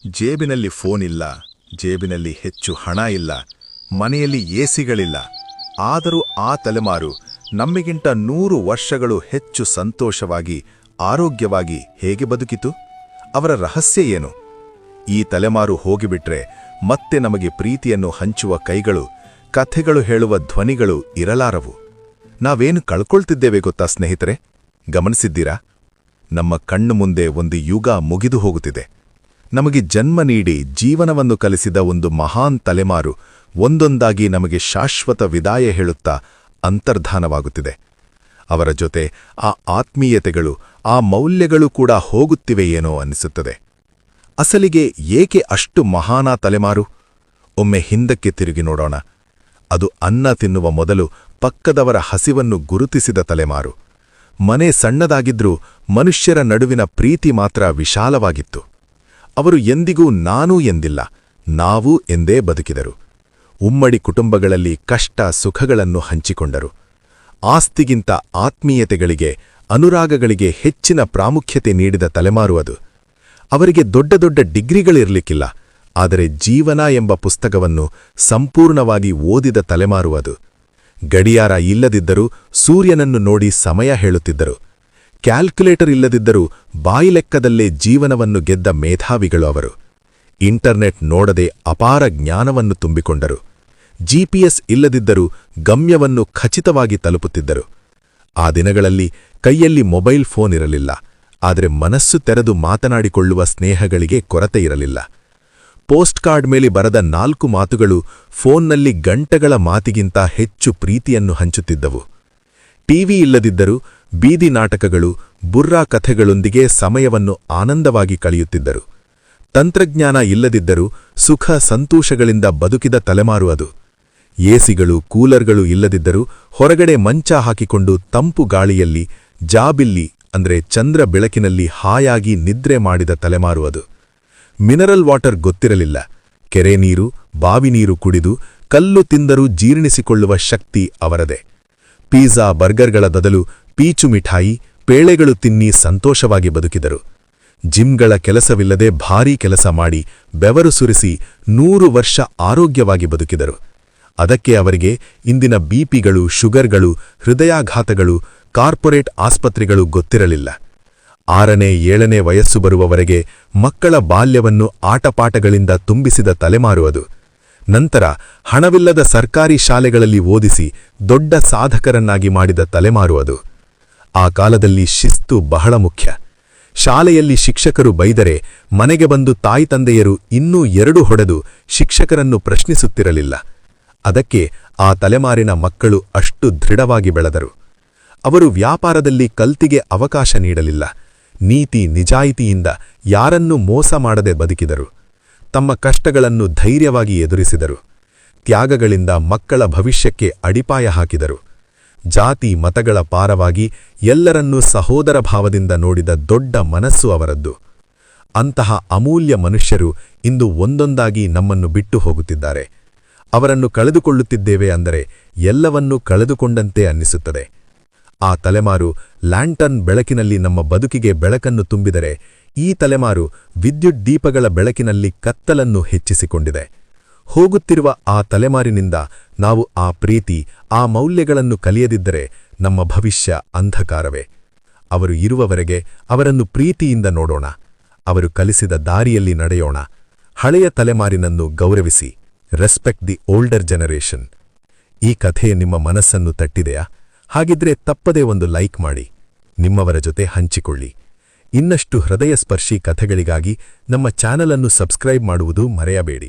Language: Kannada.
ಜೇಬಿನಲ್ಲಿ ಫೋನ್ ಇಲ್ಲ, ಜೇಬಿನಲ್ಲಿ ಹೆಚ್ಚು ಹಣ ಇಲ್ಲ, ಮನೆಯಲ್ಲಿ ಎಸಿಗಳಿಲ್ಲ. ಆದರೂ ಆ ತಲೆಮಾರು ನಮ್ಮಿಗಿಂತ 100 ವರ್ಷಗಳು ಹೆಚ್ಚು ಸಂತೋಷವಾಗಿ, ಆರೋಗ್ಯವಾಗಿ ಹೇಗೆ ಬದುಕಿತು? ಅವರ ರಹಸ್ಯ ಏನು? ಈ ತಲೆಮಾರು ಹೋಗಿಬಿಟ್ರೆ ಮತ್ತೆ ನಮಗೆ ಪ್ರೀತಿಯನ್ನು ಹಂಚುವ ಕೈಗಳು, ಕಥೆಗಳು ಹೇಳುವ ಧ್ವನಿಗಳು ಇರಲಾರವು. ನಾವೇನು ಕಳ್ಕೊಳ್ತಿದ್ದೇವೆ ಗೊತ್ತಾ ಸ್ನೇಹಿತರೆ? ಗಮನಿಸಿದ್ದೀರಾ? ನಮ್ಮ ಕಣ್ಣು ಮುಂದೆ ಒಂದು ಯುಗ ಮುಗಿದು ಹೋಗುತ್ತಿದೆ. ನಮಗೆ ಜನ್ಮ ನೀಡಿ ಜೀವನವನ್ನು ಕಲಿಸಿದ ಒಂದು ಮಹಾನ್ ತಲೆಮಾರು ಒಂದೊಂದಾಗಿ ನಮಗೆ ಶಾಶ್ವತ ವಿದಾಯ ಹೇಳುತ್ತಾ ಅಂತರ್ಧಾನವಾಗುತ್ತಿದೆ. ಅವರ ಜೊತೆ ಆ ಆತ್ಮೀಯತೆಗಳು, ಆ ಮೌಲ್ಯಗಳು ಕೂಡ ಹೋಗುತ್ತಿವೆಯೇನೋ ಅನ್ನಿಸುತ್ತದೆ. ಅಸಲಿಗೆ ಏಕೆ ಅಷ್ಟು ಮಹಾನ ತಲೆಮಾರು? ಒಮ್ಮೆ ಹಿಂದಕ್ಕೆ ತಿರುಗಿ ನೋಡೋಣ. ಅದು ಅನ್ನ ತಿನ್ನುವ ಮೊದಲು ಪಕ್ಕದವರ ಹಸಿವನ್ನು ಗುರುತಿಸಿದ ತಲೆಮಾರು. ಮನೆ ಸಣ್ಣದಾಗಿದ್ರೂ ಮನುಷ್ಯರ ನಡುವಿನ ಪ್ರೀತಿ ಮಾತ್ರ ವಿಶಾಲವಾಗಿತ್ತು. ಅವರು ಎಂದಿಗೂ ನಾನು ಎಂದಿಲ್ಲ, ನಾವು ಎಂದೇ ಬದುಕಿದರು. ಉಮ್ಮಡಿ ಕುಟುಂಬಗಳಲ್ಲಿ ಕಷ್ಟ ಸುಖಗಳನ್ನು ಹಂಚಿಕೊಂಡರು. ಆಸ್ತಿಗಿಂತ ಆತ್ಮೀಯತೆಗಳಿಗೆ, ಅನುರಾಗಗಳಿಗೆ ಹೆಚ್ಚಿನ ಪ್ರಾಮುಖ್ಯತೆ ನೀಡಿದ ತಲೆಮಾರು ಅದು. ಅವರಿಗೆ ದೊಡ್ಡ ದೊಡ್ಡ ಡಿಗ್ರಿಗಳಿರಲಿಕ್ಕಿಲ್ಲ, ಆದರೆ ಜೀವನ ಎಂಬ ಪುಸ್ತಕವನ್ನು ಸಂಪೂರ್ಣವಾಗಿ ಓದಿದ ತಲೆಮಾರು ಅದು. ಗಡಿಯಾರ ಇಲ್ಲದಿದ್ದರೂ ಸೂರ್ಯನನ್ನು ನೋಡಿ ಸಮಯ ಹೇಳುತ್ತಿದ್ದರು. ಕ್ಯಾಲ್ಕುಲೇಟರ್ ಇಲ್ಲದಿದ್ದರೂ ಬಾಯಿಲೆಕ್ಕದಲ್ಲೇ ಜೀವನವನ್ನು ಗೆದ್ದ ಮೇಧಾವಿಗಳು ಅವರು. ಇಂಟರ್ನೆಟ್ ನೋಡದೆ ಅಪಾರ ಜ್ಞಾನವನ್ನು ತುಂಬಿಕೊಂಡರು. ಜಿಪಿಎಸ್ ಇಲ್ಲದಿದ್ದರೂ ಗಮ್ಯವನ್ನು ಖಚಿತವಾಗಿ ತಲುಪುತ್ತಿದ್ದರು. ಆ ದಿನಗಳಲ್ಲಿ ಕೈಯಲ್ಲಿ ಮೊಬೈಲ್ ಫೋನ್ ಇರಲಿಲ್ಲ, ಆದರೆ ಮನಸ್ಸು ತೆರೆದು ಮಾತನಾಡಿಕೊಳ್ಳುವ ಸ್ನೇಹಗಳಿಗೆ ಕೊರತೆ ಇರಲಿಲ್ಲ. ಪೋಸ್ಟ್ ಕಾರ್ಡ್ ಮೇಲೆ ಬರೆದ 4 ಮಾತುಗಳು ಫೋನ್ನಲ್ಲಿ ಗಂಟೆಗಳ ಮಾತಿಗಿಂತ ಹೆಚ್ಚು ಪ್ರೀತಿಯನ್ನು ಹಂಚುತ್ತಿದ್ದವು. ಟಿವಿ ಇಲ್ಲದಿದ್ದರೂ ಬೀದಿ ನಾಟಕಗಳು, ಬುರ್ರಾ ಕಥೆಗಳೊಂದಿಗೆ ಸಮಯವನ್ನು ಆನಂದವಾಗಿ ಕಳೆಯುತ್ತಿದ್ದರು. ತಂತ್ರಜ್ಞಾನ ಇಲ್ಲದಿದ್ದರೂ ಸುಖ ಸಂತೋಷಗಳಿಂದ ಬದುಕಿದ ತಲೆಮಾರು ಅದು. ಎಸಿಗಳು, ಕೂಲರ್ಗಳು ಇಲ್ಲದಿದ್ದರೂ ಹೊರಗಡೆ ಮಂಚ ಹಾಕಿಕೊಂಡು ತಂಪು ಗಾಳಿಯಲ್ಲಿ, ಜಾಬಿಲ್ಲಿ ಅಂದ್ರೆ ಚಂದ್ರ ಬೆಳಕಿನಲ್ಲಿ ಹಾಯಾಗಿ ನಿದ್ರೆ ಮಾಡಿದ ತಲೆಮಾರು ಅದು. ಮಿನರಲ್ ವಾಟರ್ ಗೊತ್ತಿರಲಿಲ್ಲ. ಕೆರೆ ನೀರು, ಬಾವಿ ನೀರು ಕುಡಿದು ಕಲ್ಲು ತಿಂದರೂ ಜೀರ್ಣಿಸಿಕೊಳ್ಳುವ ಶಕ್ತಿ ಅವರದೇ. ಪಿಜ್ಜಾ, ಬರ್ಗರ್ಗಳ ಬದಲು ಪೀಚು ಮಿಠಾಯಿ, ಪೇಳೆಗಳು ತಿನ್ನಿ ಸಂತೋಷವಾಗಿ ಬದುಕಿದರು. ಜಿಮ್ಗಳ ಕೆಲಸವಿಲ್ಲದೆ ಭಾರೀ ಕೆಲಸ ಮಾಡಿ ಬೆವರು ಸುರಿಸಿ 100 ವರ್ಷ ಆರೋಗ್ಯವಾಗಿ ಬದುಕಿದರು. ಅದಕ್ಕೆ ಅವರಿಗೆ ಇಂದಿನ ಬಿಪಿಗಳು, ಶುಗರ್ಗಳು, ಹೃದಯಾಘಾತಗಳು, ಕಾರ್ಪೊರೇಟ್ ಆಸ್ಪತ್ರೆಗಳು ಗೊತ್ತಿರಲಿಲ್ಲ. 6ನೇ 7ನೇ ವಯಸ್ಸು ಬರುವವರೆಗೆ ಮಕ್ಕಳ ಬಾಲ್ಯವನ್ನು ಆಟಪಾಠಗಳಿಂದ ತುಂಬಿಸಿದ ತಲೆಮಾರು ಅದು. ನಂತರ ಹಣವಿಲ್ಲದ ಸರ್ಕಾರಿ ಶಾಲೆಗಳಲ್ಲಿ ಓದಿಸಿ ದೊಡ್ಡ ಸಾಧಕರನ್ನಾಗಿ ಮಾಡಿದ ತಲೆಮಾರು ಅದು. ಆ ಕಾಲದಲ್ಲಿ ಶಿಸ್ತು ಬಹಳ ಮುಖ್ಯ. ಶಾಲೆಯಲ್ಲಿ ಶಿಕ್ಷಕರು ಬೈದರೆ ಮನೆಗೆ ಬಂದು ತಾಯಿ ತಂದೆಯರು ಇನ್ನೂ 2 ಹೊಡೆದು ಶಿಕ್ಷಕರನ್ನು ಪ್ರಶ್ನಿಸುತ್ತಿರಲಿಲ್ಲ. ಅದಕ್ಕೆ ಆ ತಲೆಮಾರಿನ ಮಕ್ಕಳು ಅಷ್ಟು ದೃಢವಾಗಿ ಬೆಳೆದರು. ಅವರು ವ್ಯಾಪಾರದಲ್ಲಿ ಕಲ್ತಿಗೆ ಅವಕಾಶ ನೀಡಲಿಲ್ಲ. ನೀತಿ ನಿಜಾಯಿತಿಯಿಂದ ಯಾರನ್ನೂ ಮೋಸ ಮಾಡದೆ ಬದುಕಿದರು. ತಮ್ಮ ಕಷ್ಟಗಳನ್ನು ಧೈರ್ಯವಾಗಿ ಎದುರಿಸಿದರು. ತ್ಯಾಗಗಳಿಂದ ಮಕ್ಕಳ ಭವಿಷ್ಯಕ್ಕೆ ಅಡಿಪಾಯ ಹಾಕಿದರು. ಜಾತಿ ಮತಗಳ ಪಾರವಾಗಿ ಎಲ್ಲರನ್ನೂ ಸಹೋದರ ಭಾವದಿಂದ ನೋಡಿದ ದೊಡ್ಡ ಮನಸ್ಸು ಅವರದ್ದು. ಅಂತಹ ಅಮೂಲ್ಯ ಮನುಷ್ಯರು ಇಂದು ಒಂದೊಂದಾಗಿ ನಮ್ಮನ್ನು ಬಿಟ್ಟು ಹೋಗುತ್ತಿದ್ದಾರೆ. ಅವರನ್ನು ಕಳೆದುಕೊಳ್ಳುತ್ತಿದ್ದೇವೆ ಅಂದರೆ ಎಲ್ಲವನ್ನೂ ಕಳೆದುಕೊಂಡಂತೆ ಅನ್ನಿಸುತ್ತದೆ. ಆ ತಲೆಮಾರು ಲ್ಯಾಂಟರ್ನ್ ಬೆಳಕಿನಲ್ಲಿ ನಮ್ಮ ಬದುಕಿಗೆ ಬೆಳಕನ್ನು ತುಂಬಿದರೆ, ಈ ತಲೆಮಾರು ವಿದ್ಯುತ್ ದೀಪಗಳ ಬೆಳಕಿನಲ್ಲಿ ಕತ್ತಲನ್ನು ಹೆಚ್ಚಿಸಿಕೊಂಡಿದೆ. ಹೋಗುತ್ತಿರುವ ಆ ತಲೆಮಾರಿನಿಂದ ನಾವು ಆ ಪ್ರೀತಿ, ಆ ಮೌಲ್ಯಗಳನ್ನು ಕಲಿಯದಿದ್ದರೆ ನಮ್ಮ ಭವಿಷ್ಯ ಅಂಧಕಾರವೇ. ಅವರು ಇರುವವರೆಗೆ ಅವರನ್ನು ಪ್ರೀತಿಯಿಂದ ನೋಡೋಣ. ಅವರು ಕಲಿಸಿದ ದಾರಿಯಲ್ಲಿ ನಡೆಯೋಣ. ಹಳೆಯ ತಲೆಮಾರಿನನ್ನು ಗೌರವಿಸಿ. Respect the older generation. ಈ ಕಥೆ ನಿಮ್ಮ ಮನಸ್ಸನ್ನು ತಟ್ಟಿದೆಯಾ? ಹಾಗಿದ್ರೆ ತಪ್ಪದೇ ಒಂದು ಲೈಕ್ ಮಾಡಿ, ನಿಮ್ಮವರ ಜೊತೆ ಹಂಚಿಕೊಳ್ಳಿ. ಇನ್ನಷ್ಟು ಹೃದಯಸ್ಪರ್ಶಿ ಕಥೆಗಳಿಗಾಗಿ ನಮ್ಮ ಚಾನಲ್ ಅನ್ನು ಸಬ್ಸ್ಕ್ರೈಬ್ ಮಾಡುವುದು ಮರೆಯಬೇಡಿ.